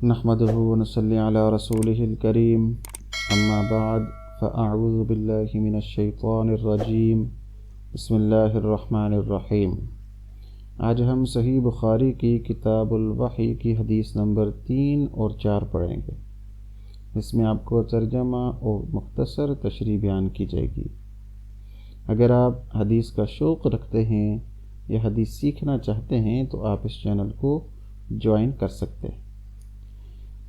نحمده ونصلي على رسوله الكريم اما بعد فاعوذ بالله من الشیطان الرجیم بسم اللہ الرحمن الرحیم۔ آج ہم صحیح بخاری کی کتاب الوحی کی حدیث نمبر 3 اور 4 پڑھیں گے۔ اس میں آپ کو ترجمہ اور مختصر تشریح بیان کی جائے گی۔ اگر آپ حدیث کا شوق رکھتے ہیں یا حدیث سیکھنا چاہتے ہیں تو آپ اس چینل کو جوائن کر سکتے ہیں۔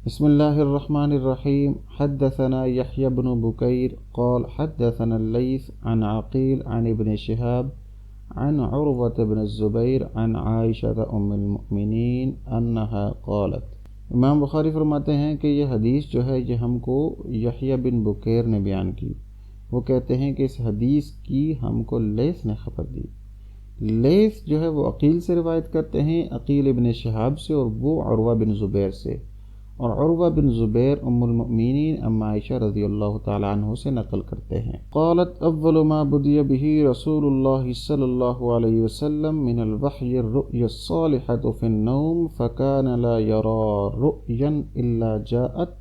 بسم اللہ الرحمن الرحیم۔ حدثنا یحیی بن بکیر قال حدثنا اللیث عن عقیل عن ابن شہاب عن عروة بن الزبیر عن عائشة ام المؤمنین انہا قالت۔ امام بخاری فرماتے ہیں کہ یہ حدیث جو ہے یہ ہم کو یحییٰ بن بکیر نے بیان کی۔ وہ کہتے ہیں کہ اس حدیث کی ہم کو لیث نے خبر دی۔ لیث جو ہے وہ عقیل سے روایت کرتے ہیں، عقیل ابن شہاب سے، اور وہ عروہ بن زبیر سے، اور عروہ بن زبیر ام المؤمنین ام عائشہ رضی اللہ تعالی عنہ سے نقل کرتے ہیں۔ قالت اول ما بدی به رسول اللہ صلی اللہ علیہ وسلم من الوحی الرؤیا الصالحة في النوم فكان لا يرى رؤيا الا جاءت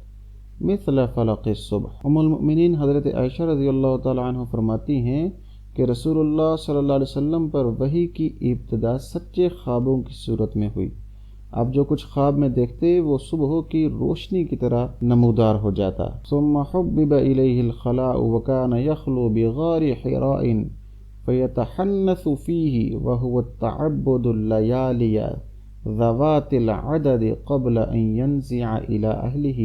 مثل فلق الصبح۔ ام المؤمنین حضرت عائشہ رضی اللہ تعالی عنہ فرماتی ہیں کہ رسول اللہ صلی اللہ علیہ وسلم پر وحی کی ابتدا سچے خوابوں کی صورت میں ہوئی۔ آپ جو کچھ خواب میں دیکھتے وہ صبح کی روشنی کی طرح نمودار ہو جاتا۔ ثم حبب الیہ الخلاء وکان یخلو بغار حراء فیتحنث فیہ وہو التعبد اللیالی ذوات العدد قبل ان ینزع الی اہلہ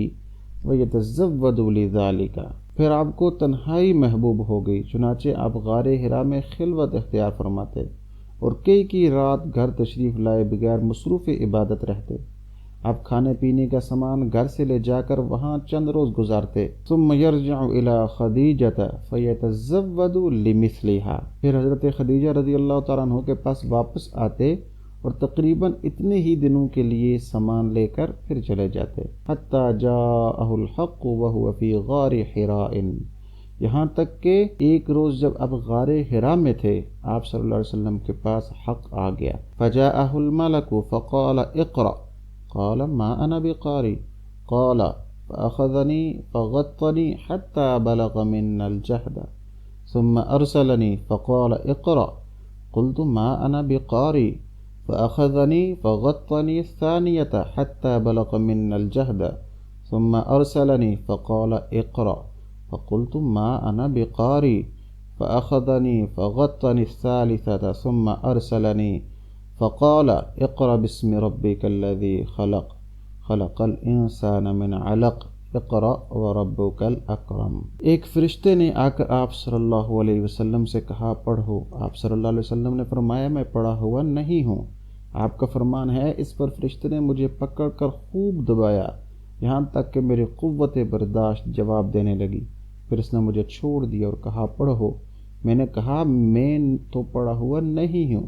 ویتزود لذالک۔ پھر آپ کو تنہائی محبوب ہو گئی، چنانچہ آپ غار حرا میں خلوت اختیار فرماتے اور کئی رات گھر تشریف لائے بغیر مصروف عبادت رہتے۔ آپ کھانے پینے کا سامان گھر سے لے جا کر وہاں چند روز گزارتے۔ ثم یرجع الی خدیجہ فیتزود لمثلھا۔ پھر حضرت خدیجہ رضی اللہ تعالیٰ عنہ کے پاس واپس آتے اور تقریباً اتنے ہی دنوں کے لیے سامان لے کر پھر چلے جاتے۔ حتی جاءہ الحق وہو فی غار حراء۔ یہاں تک کہ ایک روز جب آپ غار حرا میں تھے، آپ صلی اللہ علیہ وسلم کے پاس حق آ گیا۔ فجاءہ الملک فقال اقرأ قال ما انا بقاری قال فاخذنی فغطنی حتى بلغ من الجہد ثم ارسلنی فقال اقرأ قلت ما انا بقاری فاخذنی فغطنی الثانیة حتى بلغ من الجہد ثم ارسلنی فقال اقرأ فقلت ما أنا بقاري فأخذني فغطني الثالثة ثم أرسلني فقال اقرأ باسم ربك الذي خلق خلق الإنسان من علق اقرأ وربك الأكرم۔ ایک فرشتے نے آ کر آپ صلی اللہ علیہ وسلم سے کہا پڑھو۔ آپ صلی اللہ علیہ وسلم نے فرمایا میں پڑھا ہوا نہیں ہوں، آپ کا فرمان ہے۔ اس پر فرشتے نے مجھے پکڑ کر خوب دبایا یہاں تک کہ میری قوت برداشت جواب دینے لگی۔ پھر اس نے مجھے چھوڑ دیا اور کہا پڑھو۔ میں نے کہا میں تو پڑھا ہوا نہیں ہوں۔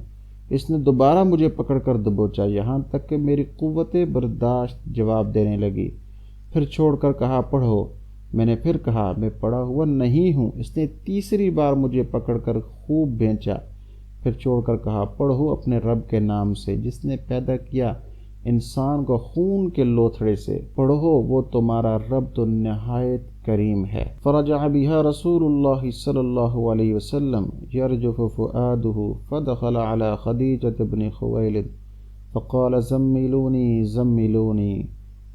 اس نے دوبارہ مجھے پکڑ کر دبوچا یہاں تک کہ میری قوت برداشت جواب دینے لگی۔ پھر چھوڑ کر کہا پڑھو۔ میں نے پھر کہا میں پڑھا ہوا نہیں ہوں۔ اس نے تیسری بار مجھے پکڑ کر خوب بھینچا۔ پھر چھوڑ کر کہا پڑھو اپنے رب کے نام سے جس نے پیدا کیا انسان کو خون کے لوتھڑے سے، پڑھو وہ تمہارا رب تو نہایت کریم ہے۔ فرجع بها رسول اللہ صلی اللہ علیہ وسلم یرجف فؤادہ فدخل على خدیجة بن خویلد فقال زملونی زملونی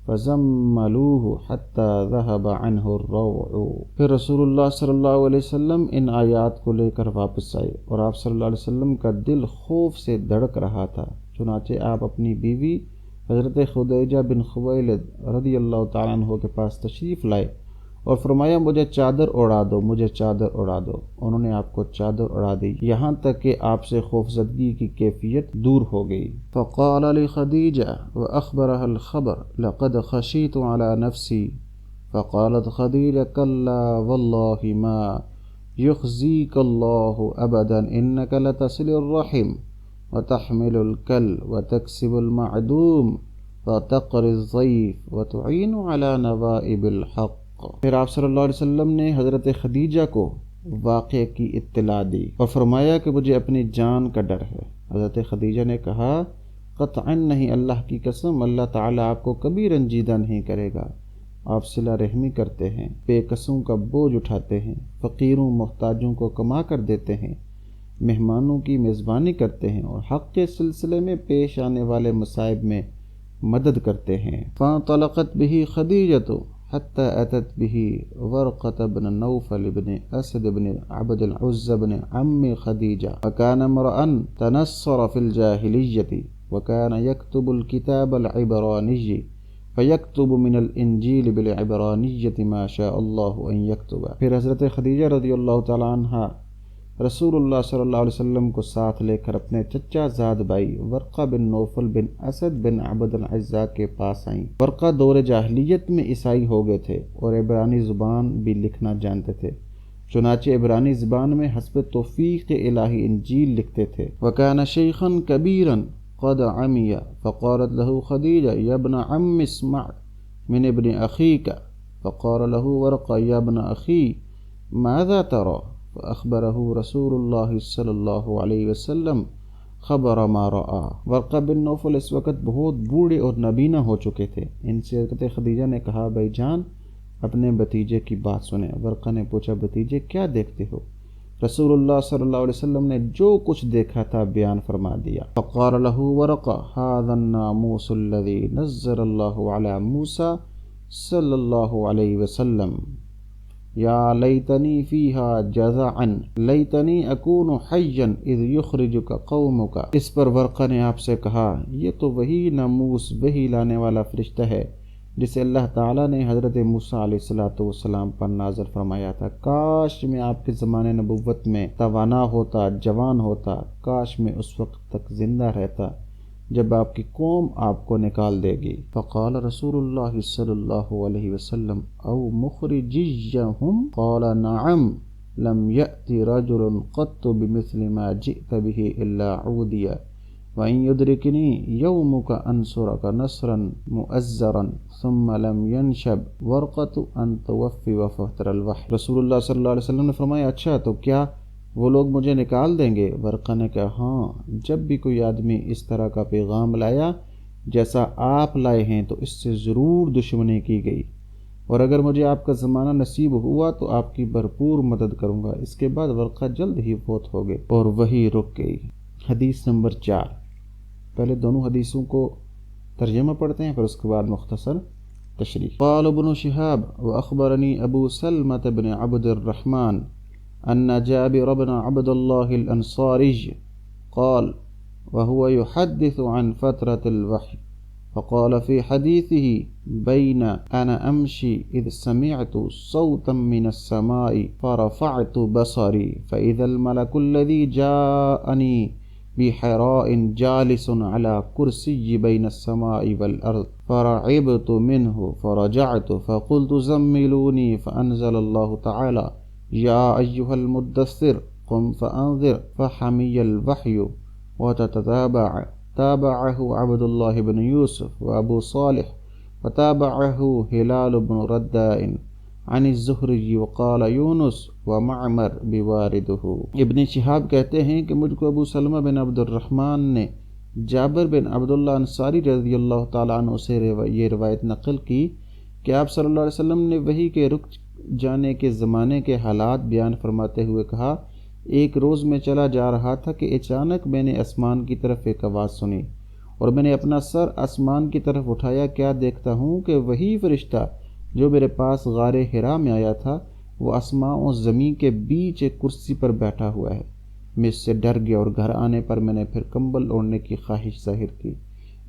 فزملوه حتى ذهب عنه الروع۔ پھر رسول اللہ صلی اللہ علیہ وسلم ان آیات کو لے کر واپس آئے اور آپ صلی اللہ علیہ وسلم کا دل خوف سے دھڑک رہا تھا، چنانچہ آپ اپنی بیوی حضرت خدیجہ بن خویلد رضی اللہ تعالیٰ عنہ کے پاس تشریف لائے اور فرمایا مجھے چادر اڑا دو، مجھے چادر اڑا دو۔ انہوں نے آپ کو چادر اڑا دی یہاں تک کہ آپ سے خوفزدگی کی کیفیت دور ہو گئی۔ فقال لخدیجہ واخبرها الخبر لقد خشیت على نفسی فقالت خدیجہ کلا واللہ ما یخزیک اللہ ابدا انک لتصل الرحم وتحمل الکل وتکسب المعدوم وتقر الضیف وتعین علی نوائب الحق۔ پھر آپ صلی اللہ علیہ وسلم نے حضرت خدیجہ کو واقعے کی اطلاع دی اور فرمایا کہ مجھے اپنی جان کا ڈر ہے۔ حضرت خدیجہ نے کہا قطعاً نہیں، اللہ کی قسم، اللہ تعالیٰ آپ کو کبھی رنجیدہ نہیں کرے گا۔ آپ صلہ رحمی کرتے ہیں، بے کسوں کا بوجھ اٹھاتے ہیں، فقیروں محتاجوں کو کما کر دیتے ہیں، مہمانوں کی میزبانی کرتے ہیں اور حق کے سلسلے میں پیش آنے والے مصائب میں مدد کرتے ہیں۔ فانطلقت به خدیجۃ حتی اتت به ورقۃ بن نوفل بن اسد بن عبد العزى بن عم خدیجہ وكان امرأ تنصر في الجاهلیۃ وكان يكتب الكتاب العبراني فيكتب من الانجیل بالعبرانیۃ ما شاء اللہ ان يكتب۔ پھر حضرت خدیجہ رضی اللہ تعالی عنہ رسول اللہ صلی اللہ علیہ وسلم کو ساتھ لے کر اپنے چچا زاد بھائی ورقہ بن نوفل بن اسد بن عبد العزى کے پاس آئیں۔ ورقہ دور جاہلیت میں عیسائی ہو گئے تھے اور عبرانی زبان بھی لکھنا جانتے تھے، چنانچہ عبرانی زبان میں حسب توفیق الہی انجیل لکھتے تھے۔ وكان شيخا كبيرا قد عمي فقالت له خديجة يا ابن عم اسمع من ابن أخيك فقال له ورقة يا ابن أخي ماذا ترى فأخبره رسول اللہ صلی اللہ علیہ وسلم خبر ما رأى۔ ورقہ بن نوفل اس وقت بہت بوڑھے اور نابینا ہو چکے تھے۔ ان سے حضرت خدیجہ نے کہا بھائی جان اپنے بھتیجے کی بات سنیں۔ ورقہ نے پوچھا بھتیجے کیا دیکھتے ہو؟ رسول اللہ صلی اللہ علیہ وسلم نے جو کچھ دیکھا تھا بیان فرما دیا۔ فقال له ورقہ هذا الناموس الذي نزل اللہ علی موسیٰ صلی اللہ علیہ وسلم یا لیتنی فیہا جزعا لیتنی اکون حیا اذ یخرجک قومک۔ اس پر ورقہ نے آپ سے کہا یہ تو وہی ناموس وہی لانے والا فرشتہ ہے جسے اللہ تعالیٰ نے حضرت موسیٰ علیہ السلام پر نازل فرمایا تھا۔ کاش میں آپ کے زمانے نبوت میں توانا ہوتا، جوان ہوتا، کاش میں اس وقت تک زندہ رہتا جب آپ کی قوم آپ کو نکال دے گی۔ فقال رسول اللہ صلی اللہ علیہ وسلم او مخرجیہم قال نعم لم یأت رجل قط بمثل ما جئت به الا عودی وَإِن يُدْرِكْنِي يَوْمُكَ أَنْصُرَكَ نَصْرًا مُؤَزَّرًا ثُمَّ لَمْ يَنْشَبْ وَرْقَةُ أَنْ تُوَفِّ وَفَتْرَ الْوَحْيِ۔ رسول اللہ صلی اللہ علیہ وسلم نے فرمایا اچھا تو کیا وہ لوگ مجھے نکال دیں گے؟ ورقہ نے کہا ہاں، جب بھی کوئی آدمی اس طرح کا پیغام لایا جیسا آپ لائے ہیں تو اس سے ضرور دشمنی کی گئی، اور اگر مجھے آپ کا زمانہ نصیب ہوا تو آپ کی بھرپور مدد کروں گا۔ اس کے بعد ورقہ جلد ہی فوت ہو گئے اور وہی رک گئی۔ حدیث نمبر 4۔ پہلے دونوں حدیثوں کو ترجمہ پڑھتے ہیں پھر اس کے بعد مختصر تشریح۔ قال ابن شہاب واخبرنی ابو سلمة بن عبد الرحمن ان جابر بن عبد الله الانصاری قال وهو يحدث عن فترة الوحي فقال في حديثه بين انا امشي اذ سمعت صوتا من السماء فرفعت بصري فاذا الملك الذي جاءني بحراء جالس على كرسي بين السماء والأرض فرعبت منه فرجعت فقلت زملوني فأنزل الله تعالى يا أيها المدثر قم فأنذر فحمي الوحي تابعه عبد الله بن يوسف وأبو صالح وتابعه هلال بن رداء عن الزہری وقال یونس ومعمر بوارده۔ ابن شہاب کہتے ہیں کہ مجھ کو ابو سلمہ بن عبد الرحمن نے جابر بن عبداللہ انصاری رضی اللہ تعالیٰ عنہ سے یہ روایت نقل کی کہ آپ صلی اللہ علیہ وسلم نے وحی کے رک جانے کے زمانے کے حالات بیان فرماتے ہوئے کہا ایک روز میں چلا جا رہا تھا کہ اچانک میں نے آسمان کی طرف ایک آواز سنی اور میں نے اپنا سر آسمان کی طرف اٹھایا، کیا دیکھتا ہوں کہ وہی فرشتہ جو میرے پاس غار حرا میں آیا تھا وہ آسمان و زمین کے بیچ ایک کرسی پر بیٹھا ہوا ہے۔ میں اس سے ڈر گیا اور گھر آنے پر میں نے پھر کمبل اوڑھنے کی خواہش ظاہر کی۔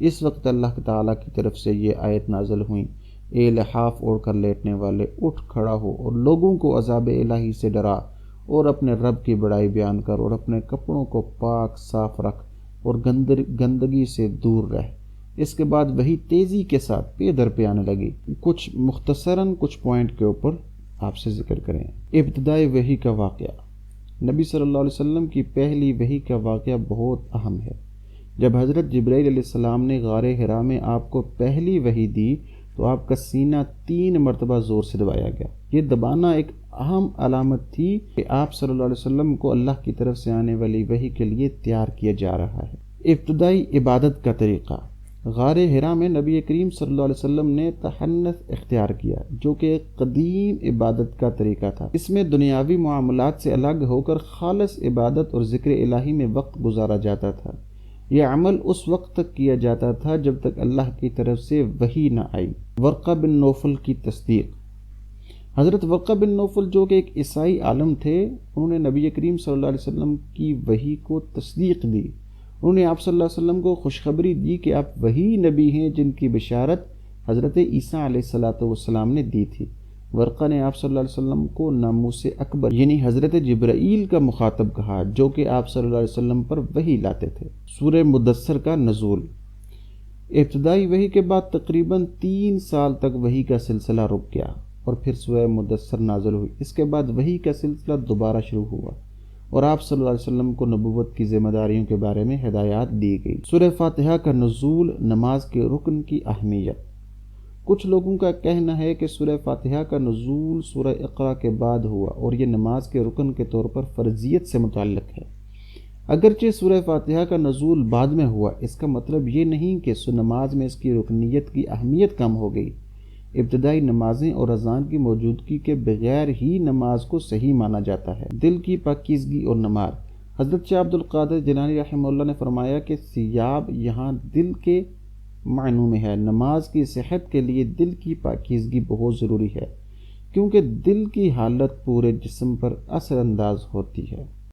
اس وقت اللہ تعالیٰ کی طرف سے یہ آیت نازل ہوئی اے لحاف اوڑھ کر لیٹنے والے اٹھ کھڑا ہو اور لوگوں کو عذاب الہی سے ڈرا اور اپنے رب کی بڑائی بیان کر اور اپنے کپڑوں کو پاک صاف رکھ اور گندگی سے دور رہ۔ اس کے بعد وہی تیزی کے ساتھ پے در پہ آنے لگی۔ کچھ مختصراً کچھ پوائنٹ کے اوپر آپ سے ذکر کریں۔ ابتدائی وحی کا واقعہ، نبی صلی اللہ علیہ وسلم کی پہلی وحی کا واقعہ بہت اہم ہے۔ جب حضرت جبرائیل علیہ السلام نے غار حرا میں آپ کو پہلی وحی دی تو آپ کا سینہ 3 مرتبہ زور سے دبایا گیا۔ یہ دبانا ایک اہم علامت تھی کہ آپ صلی اللہ علیہ وسلم کو اللہ کی طرف سے آنے والی وحی کے لیے تیار کیا جا رہا ہے۔ ابتدائی عبادت کا طریقہ۔ غار حرا میں نبی کریم صلی اللہ علیہ وسلم نے تحنث اختیار کیا، جو کہ ایک قدیم عبادت کا طریقہ تھا۔ اس میں دنیاوی معاملات سے الگ ہو کر خالص عبادت اور ذکر الہی میں وقت گزارا جاتا تھا۔ یہ عمل اس وقت تک کیا جاتا تھا جب تک اللہ کی طرف سے وحی نہ آئی۔ ورقہ بن نوفل کی تصدیق۔ حضرت ورقہ بن نوفل جو کہ ایک عیسائی عالم تھے، انہوں نے نبی کریم صلی اللہ علیہ وسلم کی وحی کو تصدیق دی۔ انہوں نے آپ صلی اللہ علیہ وسلم کو خوشخبری دی کہ آپ وہی نبی ہیں جن کی بشارت حضرت عیسیٰ علیہ السلام نے دی تھی۔ ورقہ نے آپ صلی اللہ علیہ وسلم کو ناموس اکبر یعنی حضرت جبرائیل کا مخاطب کہا، جو کہ آپ صلی اللہ علیہ وسلم پر وحی لاتے تھے۔ سورہ مدثر کا نزول۔ ابتدائی وحی کے بعد تقریباً 3 سال تک وحی کا سلسلہ رک گیا اور پھر سورہ مدثر نازل ہوئی۔ اس کے بعد وحی کا سلسلہ دوبارہ شروع ہوا اور آپ صلی اللہ علیہ وسلم کو نبوت کی ذمہ داریوں کے بارے میں ہدایات دی گئی۔ سورہ فاتحہ کا نزول، نماز کے رکن کی اہمیت۔ کچھ لوگوں کا کہنا ہے کہ سورہ فاتحہ کا نزول سورہ اقرا کے بعد ہوا اور یہ نماز کے رکن کے طور پر فرضیت سے متعلق ہے۔ اگرچہ سورہ فاتحہ کا نزول بعد میں ہوا، اس کا مطلب یہ نہیں کہ نماز میں اس کی رکنیت کی اہمیت کم ہو گئی۔ ابتدائی نمازیں اور اذان کی موجودگی کے بغیر ہی نماز کو صحیح مانا جاتا ہے۔ دل کی پاکیزگی اور نماز۔ حضرت شاہ عبد القادر جیلانی رحمہ اللہ نے فرمایا کہ سیاب یہاں دل کے معنوں میں ہے۔ نماز کی صحت کے لیے دل کی پاکیزگی بہت ضروری ہے، کیونکہ دل کی حالت پورے جسم پر اثر انداز ہوتی ہے۔